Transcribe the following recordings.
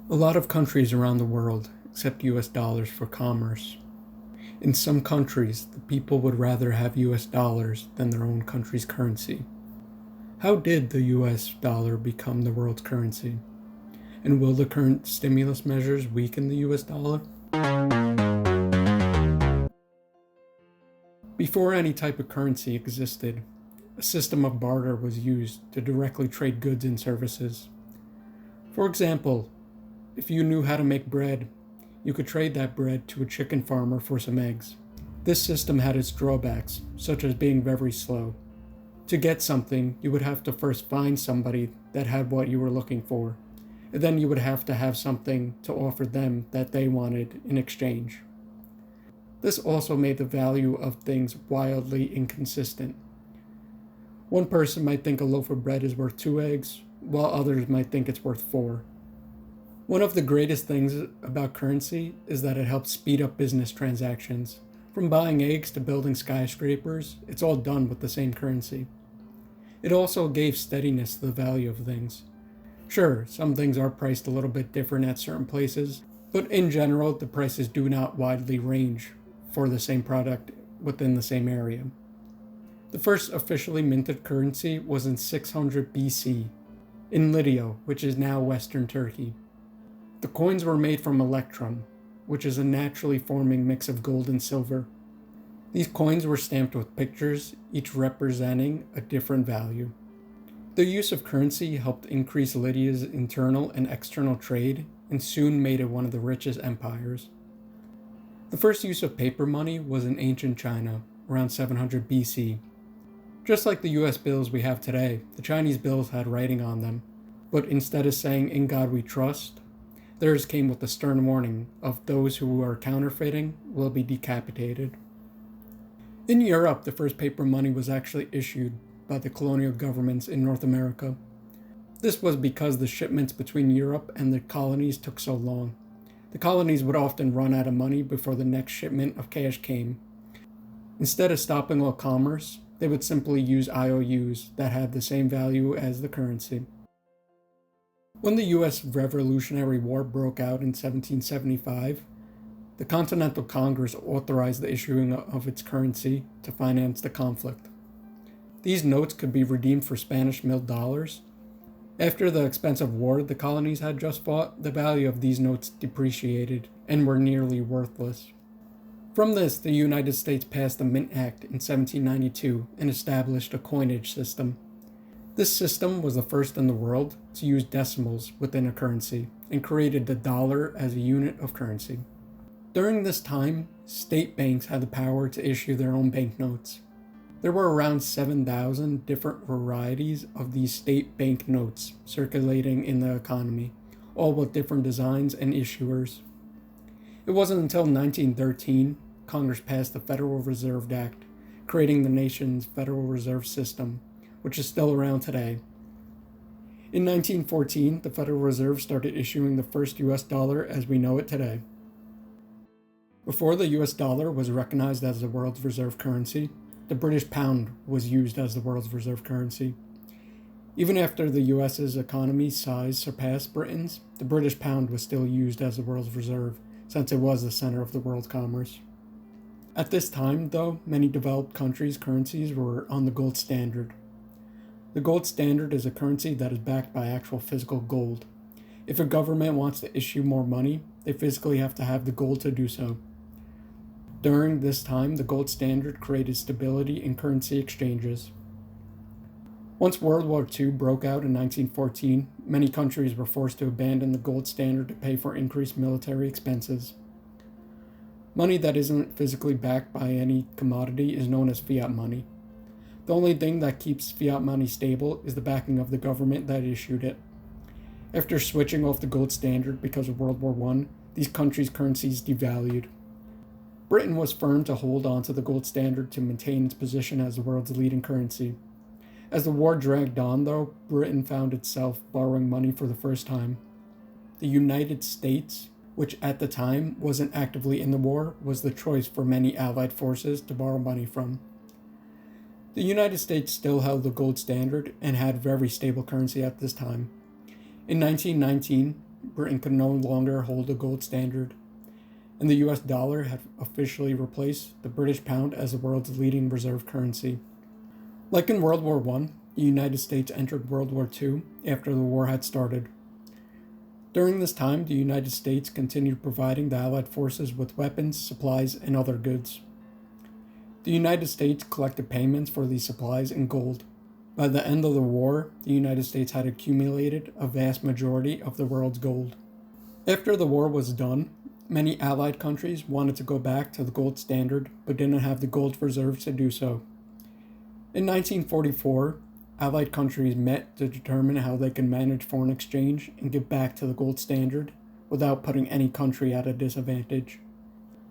A lot of countries around the world accept US dollars for commerce. In some countries, the people would rather have US dollars than their own country's currency. How did the US dollar become the world's currency? And will the current stimulus measures weaken the US dollar? Before any type of currency existed, a system of barter was used to directly trade goods and services. For example, if you knew how to make bread, you could trade that bread to a chicken farmer for some eggs. This system had its drawbacks, such as being very slow. To get something, you would have to first find somebody that had what you were looking for, and then you would have to have something to offer them that they wanted in exchange. This also made the value of things wildly inconsistent. One person might think a loaf of bread is worth 2 eggs, while others might think it's worth 4. One of the greatest things about currency is that it helps speed up business transactions. From buying eggs to building skyscrapers, it's all done with the same currency. It also gave steadiness to the value of things. Sure, some things are priced a little bit different at certain places, but in general, the prices do not widely range for the same product within the same area. The first officially minted currency was in 600 BC, in Lydia, which is now Western Turkey. The coins were made from electrum, which is a naturally forming mix of gold and silver. These coins were stamped with pictures, each representing a different value. The use of currency helped increase Lydia's internal and external trade and soon made it one of the richest empires. The first use of paper money was in ancient China, around 700 BC. Just like the US bills we have today, the Chinese bills had writing on them, but instead of saying "In God We Trust," theirs came with the stern warning of those who are counterfeiting will be decapitated. In Europe, the first paper money was actually issued by the colonial governments in North America. This was because the shipments between Europe and the colonies took so long. The colonies would often run out of money before the next shipment of cash came. Instead of stopping all commerce, they would simply use IOUs that had the same value as the currency. When the U.S. Revolutionary War broke out in 1775, the Continental Congress authorized the issuing of its currency to finance the conflict. These notes could be redeemed for Spanish milled dollars. After the expensive war the colonies had just fought, the value of these notes depreciated and were nearly worthless. From this, the United States passed the Mint Act in 1792 and established a coinage system. This system was the first in the world to use decimals within a currency and created the dollar as a unit of currency. During this time, state banks had the power to issue their own banknotes. There were around 7,000 different varieties of these state bank notes circulating in the economy, all with different designs and issuers. It wasn't until 1913 Congress passed the Federal Reserve Act, creating the nation's Federal Reserve System, which is still around today. In 1914, the Federal Reserve started issuing the first US dollar as we know it today. Before the US dollar was recognized as the world's reserve currency, the British pound was used as the world's reserve currency. Even after the US's economy size surpassed Britain's, the British pound was still used as the world's reserve, since it was the center of the world's commerce. At this time, though, many developed countries' currencies were on the gold standard. The gold standard is a currency that is backed by actual physical gold. If a government wants to issue more money, they physically have to have the gold to do so. During this time, the gold standard created stability in currency exchanges. Once World War II broke out in 1914, many countries were forced to abandon the gold standard to pay for increased military expenses. Money that isn't physically backed by any commodity is known as fiat money. The only thing that keeps fiat money stable is the backing of the government that issued it. After switching off the gold standard because of World War I, these countries' currencies devalued. Britain was firm to hold on to the gold standard to maintain its position as the world's leading currency. As the war dragged on, though, Britain found itself borrowing money for the first time. The United States, which at the time wasn't actively in the war, was the choice for many Allied forces to borrow money from. The United States still held the gold standard and had very stable currency at this time. In 1919, Britain could no longer hold the gold standard, and the US dollar had officially replaced the British pound as the world's leading reserve currency. Like in World War I, the United States entered World War II after the war had started. During this time, the United States continued providing the Allied forces with weapons, supplies, and other goods. The United States collected payments for these supplies in gold. By the end of the war, the United States had accumulated a vast majority of the world's gold. After the war was done, many Allied countries wanted to go back to the gold standard but didn't have the gold reserves to do so. In 1944, Allied countries met to determine how they could manage foreign exchange and get back to the gold standard without putting any country at a disadvantage.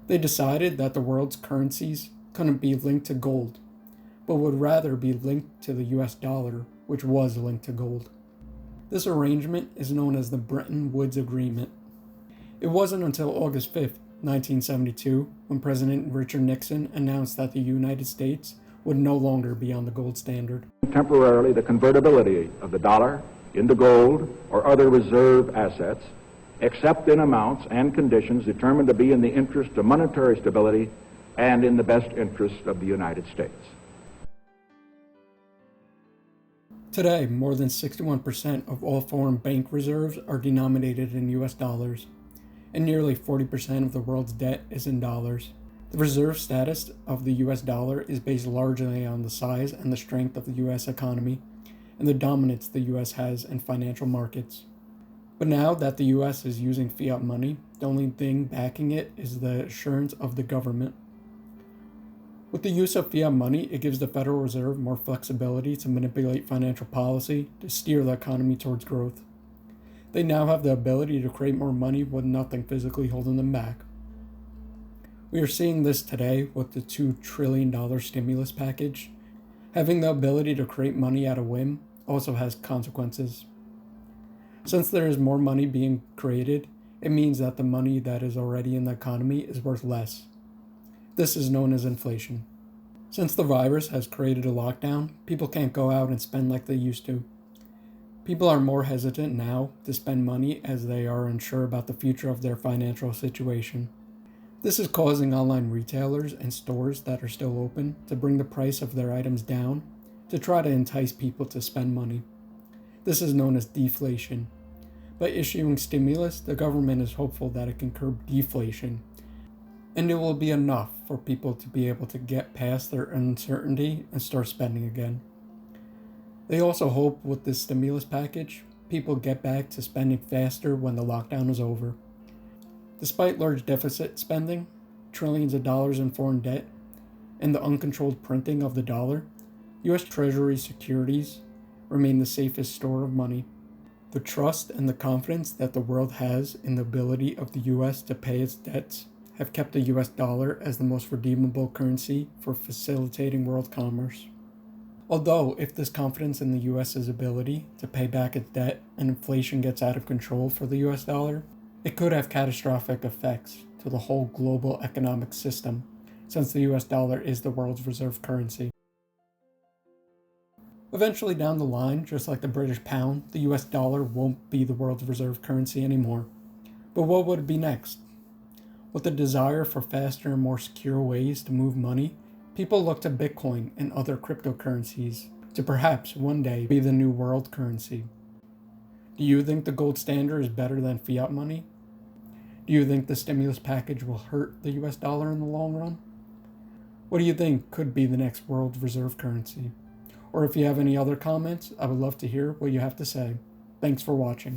They decided that the world's currencies couldn't be linked to gold, but would rather be linked to the US dollar, which was linked to gold. This arrangement is known as the Bretton Woods Agreement. It wasn't until August 5, 1972, when President Richard Nixon announced that the United States would no longer be on the gold standard. Temporarily, the convertibility of the dollar into gold or other reserve assets, except in amounts and conditions determined to be in the interest of monetary stability and in the best interest of the United States. Today, more than 61% of all foreign bank reserves are denominated in US dollars, and nearly 40% of the world's debt is in dollars. The reserve status of the US dollar is based largely on the size and the strength of the US economy and the dominance the US has in financial markets. But now that the US is using fiat money, the only thing backing it is the assurance of the government. With the use of fiat money, it gives the Federal Reserve more flexibility to manipulate financial policy to steer the economy towards growth. They now have the ability to create more money with nothing physically holding them back. We are seeing this today with the $2 trillion stimulus package. Having the ability to create money at a whim also has consequences. Since there is more money being created, it means that the money that is already in the economy is worth less. This is known as inflation. Since the virus has created a lockdown, people can't go out and spend like they used to. People are more hesitant now to spend money as they are unsure about the future of their financial situation. This is causing online retailers and stores that are still open to bring the price of their items down to try to entice people to spend money. This is known as deflation. By issuing stimulus, the government is hopeful that it can curb deflation, and it will be enough for people to be able to get past their uncertainty and start spending again. They also hope with this stimulus package, people get back to spending faster when the lockdown is over. Despite large deficit spending, trillions of dollars in foreign debt, and the uncontrolled printing of the dollar, U.S. Treasury securities remain the safest store of money. The trust and the confidence that the world has in the ability of the U.S. to pay its debts have kept the U.S. dollar as the most redeemable currency for facilitating world commerce. Although, if this confidence in the U.S.'s ability to pay back its debt and inflation gets out of control for the U.S. dollar, it could have catastrophic effects to the whole global economic system, since the US dollar is the world's reserve currency. Eventually down the line, just like the British pound, the US dollar won't be the world's reserve currency anymore. But what would it be next? With the desire for faster and more secure ways to move money, people look to Bitcoin and other cryptocurrencies to perhaps one day be the new world currency. Do you think the gold standard is better than fiat money? Do you think the stimulus package will hurt the US dollar in the long run? What do you think could be the next world reserve currency? Or if you have any other comments, I would love to hear what you have to say. Thanks for watching.